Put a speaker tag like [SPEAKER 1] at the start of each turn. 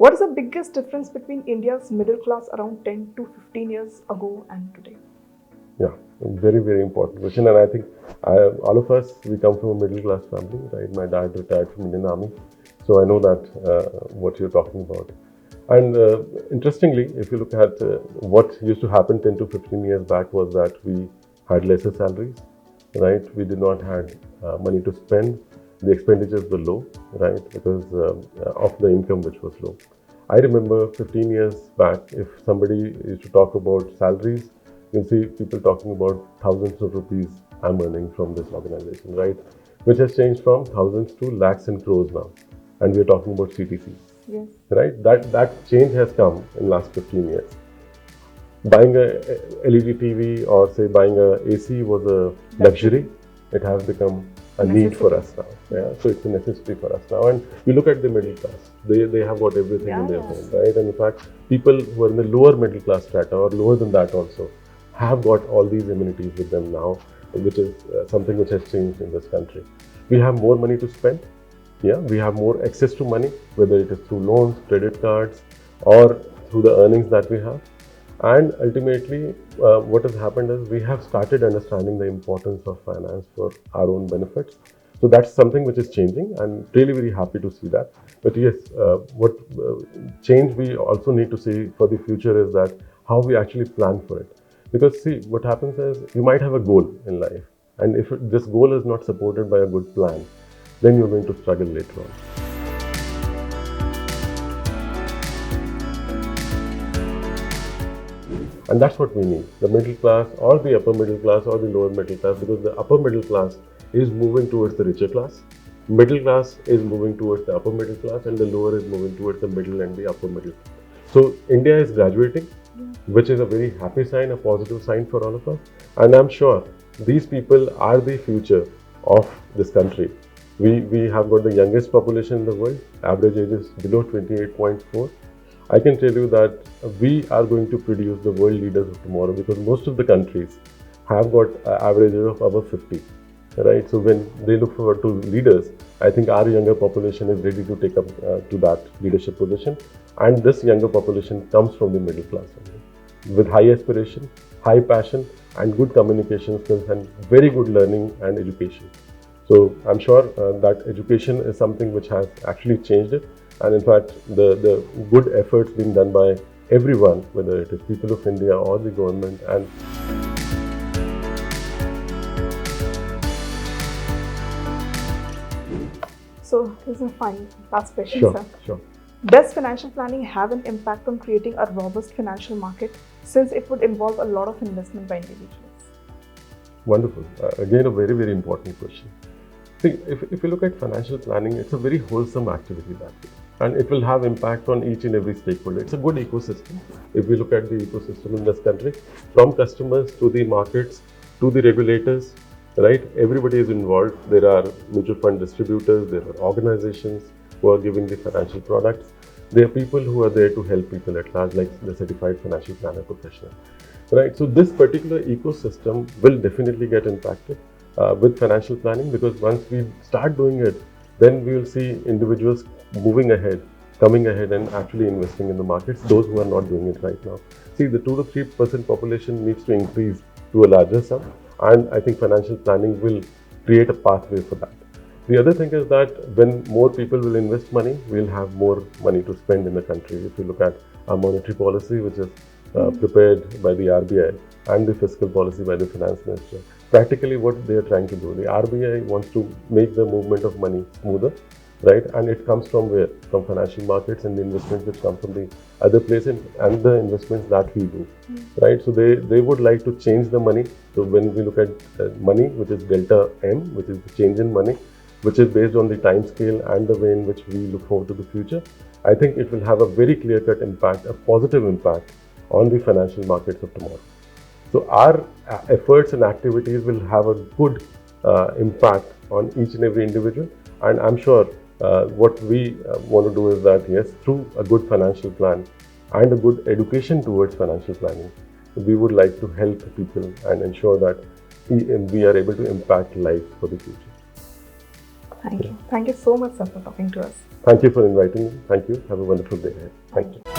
[SPEAKER 1] What is the biggest difference between India's middle class around 10 to 15 years ago and today?
[SPEAKER 2] Yeah, very, very important question. And I think all of us, we come from a middle class family, right? My dad retired from Indian Army. So I know that what you're talking about. And interestingly, if you look at what used to happen 10 to 15 years back was that we had lesser salaries, right? We did not have money to spend. The expenditures were low, right? Because of the income which was low. I remember 15 years back, if somebody used to talk about salaries, you'll see people talking about thousands of rupees I'm earning from this organization, right? Which has changed from thousands to lakhs and crores now. And we're talking about CTC.
[SPEAKER 1] Yes.
[SPEAKER 2] Right? That change has come in the last 15 years. Buying a LED TV or say buying a AC was a luxury. It has become a need for us now. Yeah? So it's a necessity for us now. And you look at the middle class, they have got everything in their home, right? And in fact, people who are in the lower middle class strata or lower than that also have got all these amenities with them now, which is something which has changed in this country. We have more money to spend. Yeah, we have more access to money, whether it is through loans, credit cards, or through the earnings that we have. And ultimately, what has happened is we have started understanding the importance of finance for our own benefits. So that's something which is changing, and really very happy to see that. But yes, what change we also need to see for the future is that how we actually plan for it. Because see, what happens is you might have a goal in life, and if this goal is not supported by a good plan, then you're going to struggle later on. And that's what we need, the middle class or the upper middle class or the lower middle class, because the upper middle class is moving towards the richer class, middle class is moving towards the upper middle class, and the lower is moving towards the middle and the upper middle. So India is graduating, which is a very happy sign, a positive sign for all of us. And I'm sure these people are the future of this country. We have got the youngest population in the world, average age is below 28.4. I can tell you that we are going to produce the world leaders of tomorrow, because most of the countries have got average age of above 50, right? So when they look forward to leaders, I think our younger population is ready to take up to that leadership position. And this younger population comes from the middle class with high aspiration, high passion, and good communication skills, and very good learning and education. So I'm sure that education is something which has actually changed it. And in fact, the good efforts being done by everyone, whether it is people of India or the government. And
[SPEAKER 1] so this is a final last question,
[SPEAKER 2] sure,
[SPEAKER 1] sir.
[SPEAKER 2] Sure.
[SPEAKER 1] Does financial planning have an impact on creating a robust financial market, since it would involve a lot of investment by individuals?
[SPEAKER 2] Wonderful. Again, a very, very important question. See, if you look at financial planning, it's a very wholesome activity that way. And it will have impact on each and every stakeholder. It's a good ecosystem. If we look at the ecosystem in this country, from customers to the markets to the regulators, right? Everybody is involved. There are mutual fund distributors, there are organizations who are giving the financial products. There are people who are there to help people at large, like the certified financial planner professional, right? So this particular ecosystem will definitely get impacted with financial planning, because once we start doing it, then we will see individuals moving ahead, coming ahead and actually investing in the markets, those who are not doing it right now. See, the 2 to 3% population needs to increase to a larger sum, and I think financial planning will create a pathway for that. The other thing is that when more people will invest money, we'll have more money to spend in the country. If you look at our monetary policy, which is prepared by the RBI, and the fiscal policy by the finance minister, practically what they are trying to do, the RBI wants to make the movement of money smoother, right? And it comes from where? From financial markets and the investments which come from the other places and the investments that we do, right? So they would like to change the money. So when we look at money, which is delta M, which is the change in money, which is based on the time scale and the way in which we look forward to the future, I think it will have a very clear-cut impact, a positive impact on the financial markets of tomorrow. So our efforts and activities will have a good impact on each and every individual. And I'm sure what we want to do is that, yes, through a good financial plan and a good education towards financial planning, we would like to help people and ensure that we are able to impact lives for the future.
[SPEAKER 1] Thank you. Thank you so much, sir, for talking to us.
[SPEAKER 2] Thank you for inviting me. Thank you. Have a wonderful day ahead. Thank you.